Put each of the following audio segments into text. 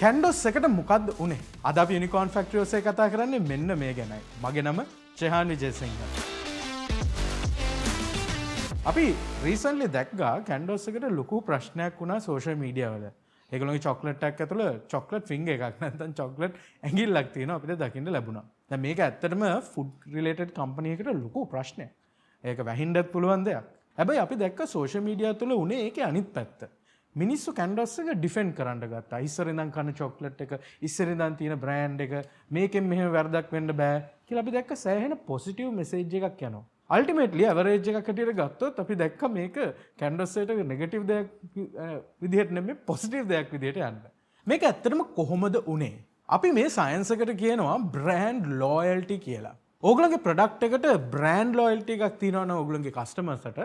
Kandos එකට මොකද්ද උනේ? අද අපි යුනිකෝන් ෆැක්ටරි ඔස්සේ කතා කරන්නේ මෙන්න මේ ගැනයි. මගේ නම චෙහාන් විජේසිංහ. අපි රීසන්ට්ලි දැක්කා Kandos එකට ලොකු ප්‍රශ්නයක් වුණා සෝෂල් මීඩියා වල. ඒගොල්ලෝගේ චොක්ලට් එකක් ඇතුළ චොක්ලට් ෆින්ගර් එකක් නැත්නම් චොක්ලට් ඇඟිල්ලක් තියෙනවා අපිට දකින්න ලැබුණා. දැන් මේක ඇත්තටම ෆුඩ් රිලේටඩ් කම්පැනි එකකට ලොකු ප්‍රශ්නයක්. ඒක වැහින්නත් පුළුවන් දෙයක්. හැබැයි අපි දැක්ක සෝෂල් මීඩියා තුළ උනේ ඒකේ අනිත් පැත්ත. මිනිස්සු Kandos එක ඩිෆෙන්ඩ් කරන්න ගත්තා. ඉස්සර ඉඳන් කන චොක්ලට් එක, ඉස්සර ඉඳන් තියෙන බ්‍රෑන්ඩ් එක, මේකෙන් මෙහෙම වැරදක් වෙන්න බෑ කියලා අපි දැක්ක සෑහෙන පොසිටිව් මෙසේජ් එකක් යනවා. අල්ටිමේට්ලි ඇවරේජ් එකක් හැටියට ගත්තොත් අපි දැක්ක මේක Kandos එකට නෙගටිව් දෙයක් විදිහට නෙමෙයි පොසිටිව් දෙයක් විදිහට යන්න. මේක ඇත්තටම කොහොමද උනේ? අපි මේ සයන්ස් එකට කියනවා බ්‍රෑන්ඩ් ලොයල්ටි කියලා. ඕගොල්ලෝගේ ප්‍රොඩක්ට් එකට බ්‍රෑන්ඩ් ලොයල්ටි එකක් තියෙනවා නම් ඕගොල්ලෝගේ කස්ටමර්ස්ට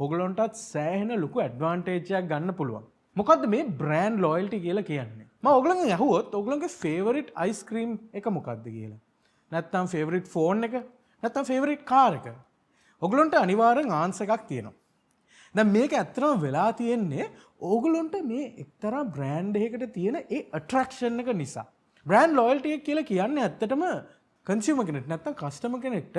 ඔගලොන්ටත් සෑහෙන ලොකු ඇඩ්වාන්ටේජ් එකක් ගන්න පුළුවන්. මොකද්ද මේ බ්‍රෑන්ඩ් ලොයල්ටි කියලා කියන්නේ? මම ඔයගොල්ලන්ගෙන් අහුවොත් ඔයගොල්ලන්ගේ ෆේවරිට් අයිස්ක්‍රීම් එක මොකක්ද කියලා. නැත්නම් ෆේවරිට් ෆෝන් එක, නැත්නම් ෆේවරිට් කාර් එක. ඔයගොල්ලන්ට අනිවාර්යෙන් ආන්සර් එකක් තියෙනවා. දැන් මේක ඇත්තටම වෙලා තියෙන්නේ ඔයගොල්ලන්ට මේ එක්තරා බ්‍රෑන්ඩ් එකකට තියෙන ඒ ඇට්‍රැක්ෂන් එක නිසා. බ්‍රෑන්ඩ් ලොයල්ටි එක කියලා කියන්නේ ඇත්තටම කන්සියුමර් කෙනෙක් නැත්නම් කස්ටමර් කෙනෙක්ට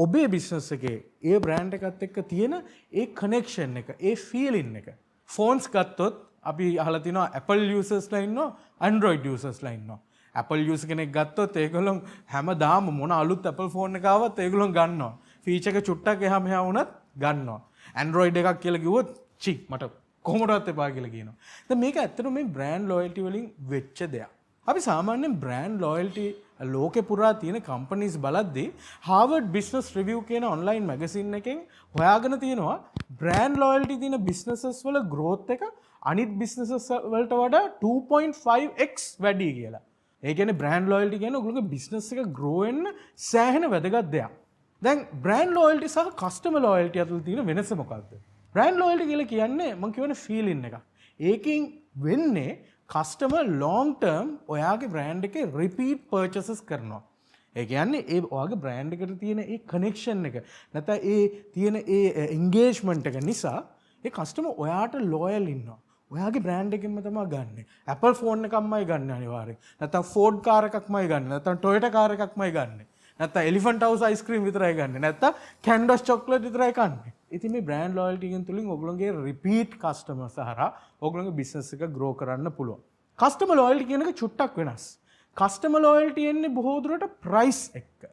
ඔබේ බිස්නස් එකේ ඒ බ්‍රෑන්ඩ් එකත් එක්ක තියෙන ඒ කනෙක්ෂන් එක, ඒ ෆීලින් එක. ෆෝන්ස් ගත්තොත් අපි අහලා තිනවා Apple users-ලා ඉන්නවා, Android users-ලා ඉන්නවා. Apple user කෙනෙක් ගත්තොත් ඒගොල්ලෝ හැමදාම මොන අලුත් Apple phone එක ආවත් ඒගොල්ලෝ ගන්නවා. ෆීචර් එක චුට්ටක් එහා මෙහා වුණත් ගන්නවා. Android එකක් කියලා කිව්වොත් මට කොහොමදවත් එපා කියලා කියනවා. දැන් මේක ඇත්තටම මේ බ්‍රෑන්ඩ් ලොයල්ටි වලින් වෙච්ච දෙයක්. අපි සාමාන්‍යයෙන් බ්‍රෑන්ඩ් ලොයල්ටි ලෝකෙ පුරා තියෙන කම්පනීස් බලද්දී Harvard Business Review කියන ඔන්ලයින් මැගසින් එකෙන් හොයාගෙන තියෙනවා බ්‍රෑන්ඩ් ලොයල්ටි තියෙන බිස්නසස් වල growth එක අනිත් බිස්නසස් වලට වඩා 2.5x වැඩි කියලා. ඒ කියන්නේ බ්‍රෑන්ඩ් ලොයල්ටි කියන්නේ ඔයගොල්ලෝගේ බිස්නස් එක grow වෙන්න සෑහෙන වැදගත් දෙයක්. දැන් බ්‍රෑන්ඩ් ලොයල්ටි සහ කස්ටමර් ලොයල්ටි අතර තියෙන වෙනස මොකක්ද? බ්‍රෑන්ඩ් ලොයල්ටි කියලා කියන්නේ මම කියවනේ ෆීලින් එක. ඒකෙන් වෙන්නේ කස්ටමර් ලොන්ග් ටර්ම් ඔයාගේ බ්‍රෑන්ඩ් එකේ රිපීට් පර්චේසස් කරනවා. ඒ කියන්නේ ඒ ඔයාගේ බ්‍රෑන්ඩ් එකට තියෙන ඒ කනෙක්ෂන් එක නැත්නම් ඒ තියෙන ඒ එන්ගේජ්මන්ට් එක නිසා ඒ කස්ටමර් ඔයාට ලොයල් ඉන්නවා. ඔයාගේ බ්‍රෑන්ඩ් එකෙන්ම තමයි ගන්නෙ. Apple phone එකක්මයි ගන්න අනිවාර්යෙන්. නැත්නම් Ford car එකක්මයි ගන්න. නැත්නම් Toyota car එකක්මයි ගන්න. නැත්නම් Elephant House ice cream විතරයි ගන්න. නැත්නම් Kandos chocolate විතරයි කන්නේ. ඉතින් මේ බ්‍රෑන්ඩ් ලොයල්ටි එකෙන් තුලින් ඔයගොල්ලෝගේ රිපීට් කස්ටමර්ස් හරහා ඔයගොල්ලෝගේ බිස්නස් එක ග්‍රෝ කරන්න පුළුවන්. කස්ටමර් ලොයල්ටි කියන එක චුට්ටක් වෙනස්. කස්ටමර් ලොයල්ටි එන්නේ බොහෝ දුරට ප්‍රයිස් එක්ක.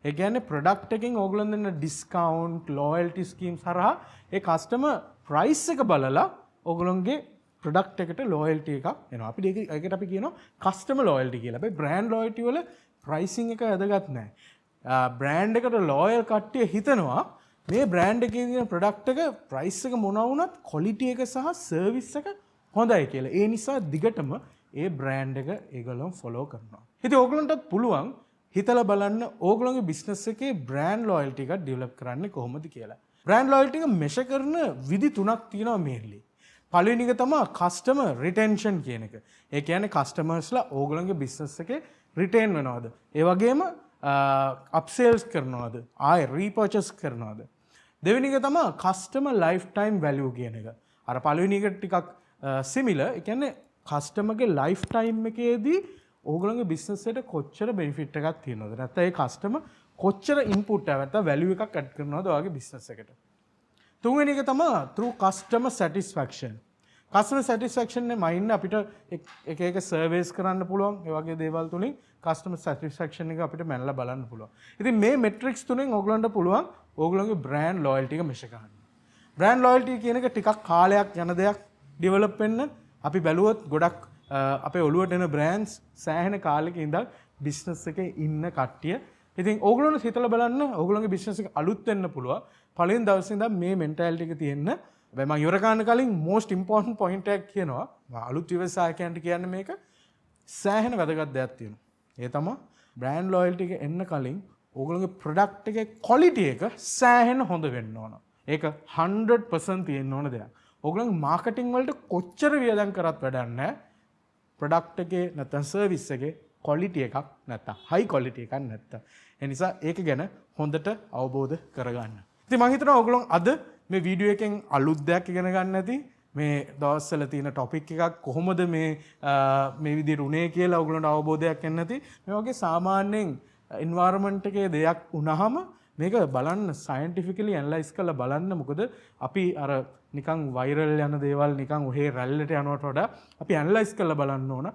ඒ කියන්නේ ප්‍රොඩක්ට් එකෙන් ඔයගොල්ලන් දෙන ඩිස්කවුන්ට් ලොයල්ටි ස්කීම්ස් හරහා ඒ කස්ටමර් ප්‍රයිස් එක බලලා ඔයගොල්ලන්ගේ ප්‍රොඩක්ට් එකට ලොයල්ටි එකක් එනවා. අපි ඒකට අපි කියනවා කස්ටමර් ලොයල්ටි කියලා. හැබැයි බ්‍රෑන්ඩ් ලොයල්ටි වල ප්‍රයිසිං එක වැදගත් නැහැ. බ්‍රෑන්ඩ් එකට ලොයල් කට්ටිය හිතනවා මේ බ්‍රෑන්ඩ් එකේ තියෙන ප්‍රොඩක්ට් එක ප්‍රයිස් එක මොන වුණත් ක්වොලිටි එක සහ සර්විස් එක හොඳයි කියලා. ඒ නිසා දිගටම ඒ බ්‍රෑන්ඩ් එක ඒගොල්ලෝ ෆලෝ කරනවා. ඉතින් ඕගොල්ලන්ටත් පුළුවන් හිතලා බලන්න ඕගොල්ලෝගේ බිස්නස් එකේ බ්‍රෑන්ඩ් ලොයල්ටි එකක් ඩෙවලොප් කරන්නේ කොහොමද කියලා. බ්‍රෑන්ඩ් ලොයල්ටි එක මෙෂර් කරන විදි තුනක් තියෙනවා මේන්ලි. පළවෙනි එක තමයි කස්ටමර් රිටෙන්ෂන් කියන එක. ඒ කියන්නේ කස්ටමර්ස්ලා ඕගොල්ලන්ගේ බිස්නස් එකේ රිටේන් වෙනවද? ඒ වගේම අප්සේල්ස් කරනවද? ආයෙ රීපර්චේස් කරනවද? දෙවෙනි එක තමයි කස්ටමර් ලයිෆ් ටයිම් වැලියු කියන එක. අර පළවෙනි එකට ටිකක් සිමිලර්. ඒ කියන්නේ කස්ටමර්ගේ ලයිෆ් ටයිම් එකේදී ඕගොල්ලෝගේ බිස්නස් එකට කොච්චර බෙනිෆිට් එකක් තියෙනවද? නැත්නම් ඒ කස්ටමර් කොච්චර ඉන්පුට් එකක් නැත්නම් වැලියු එකක් ඇඩ් කරනවද ඔයාගේ බිස්නස් එකට? තුන්වෙනි එක තමයි through customer satisfaction. customer satisfaction නේ මයින්ඩ් අපිට එක එක සර්වේස් කරන්න පුළුවන්. ඒ වගේ දේවල් තුලින් customer satisfaction එක අපිට මැනලා බලන්න පුළුවන්. ඉතින් මේ මෙට්‍රික්ස් තුනෙන් ඕගොල්ලන්ට පුළුවන් ඕගොල්ලෝගේ බ්‍රෑන්ඩ් ලොයල්ටි එක මෙෂර් කරන්න. බ්‍රෑන්ඩ් ලොයල්ටි කියන එක ටිකක් කාලයක් යන දෙයක් ඩෙවලොප් වෙන්න. අපි බැලුවොත් ගොඩක් අපේ ඔළුවට එන බ්‍රෑන්ඩ්ස් සෑහෙන කාලෙක ඉඳන් බිස්නස් එකේ ඉන්න කට්ටිය. ඉතින් ඕගොල්ලෝ හිතලා බලන්න ඕගොල්ලෝගේ බිස්නස් එක අලුත් වෙන්න පුළුවන්. පළවෙනි දවසේ ඉඳන් මේ මෙන්ටැලිටි එක තියෙන්න. හැබැයි මම ඉවර කරන්න කලින් most important point එකක් කියනවා. අලුත් ව්‍යවසායකයන්ට කියන්නේ මේක සෑහෙන වැදගත් දෙයක් තියෙනවා. ඒ තමයි බ්‍රෑන්ඩ් ලොයල්ටි එක එන්න කලින් ඕගොල්ලෝගේ ප්‍රොඩක්ට් එකේ ක්වොලිටි එක සෑහෙන හොඳ වෙන්න ඕන. ඒක 100% තියෙන්න ඕන දෙයක්. ඕගොල්ලෝගේ මාකටිං වලට කොච්චර වියදම් කරත් වැඩක් නැහැ. ප්‍රොඩක්ට් එකේ නැත්නම් සර්විස් එකේ ක්වොලිටි එකක් නැත්නම් හයි ක්වොලිටි එකක් නැත්නම්. ඒ නිසා ඒක ගැන හොඳට අවබෝධ කරගන්න. ඉතින් මම හිතනවා ඔයගොල්ලෝ අද මේ වීඩියෝ එකෙන් අලුත් දෙයක් ඉගෙන ගන්න ඇති. මේ දවස්වල තියෙන ටොපික් එකක් කොහොමද මේ විදිහට උනේ කියලා ඔයගොල්ලන්ට අවබෝධයක් එන්නේ නැති මේ වගේ සාමාන්‍යයෙන් එන්වයරන්මන්ට් එකේ දෙයක් වුණාම මේක බලන්න සයන්ටිෆිකලි ඇනලයිස් කරලා බලන්න. මොකද අපි අර නිකන් වෛරල් යන දේවල් නිකන් ඔහේ රැල්ලට යනවට වඩා අපි ඇනලයිස් කරලා බලන්න ඕන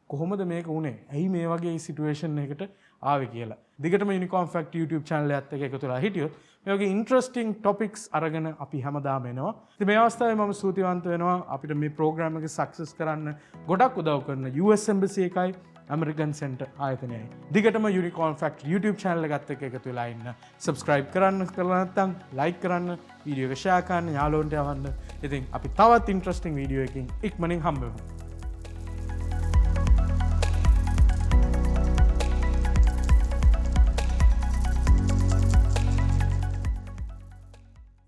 කොහොමද මේක උනේ, ඇයි මේ වගේ සිටුේෂන් එකකට ආවේ කියලා. දිගටම යුනිකෝර්න් ෆැක්ට් YouTube channel එකත් එක්ක එකතු වෙලා හිටියොත් මේ වගේ ඉන්ටරෙස්ටිං ටොපික්ස් අරගෙන අපි හැමදාම එනවා. ඉතින් මේ අවස්ථාවේ මම ස්තුතිවන්ත වෙනවා අපිට මේ ප්‍රෝග්‍රෑම් එක සක්සස් කරන්න ගොඩක් උදව් කරන US Embassy එකයි American Center ආයතනයයි. දිගටම යුනිකෝර්න් ෆැක්ට් YouTube channel එකත් එක්ක එකතු වෙලා ඉන්න. subscribe කරන්න කරලා නැත්නම් like කරන්න, වීඩියෝ එක share කරන්න, යාළුවන්ට යවන්න. ඉතින් අපි තවත් ඉන්ටරෙස්ටිං වීඩියෝ එකකින් ඉක්මනින් හම්බ වෙමු.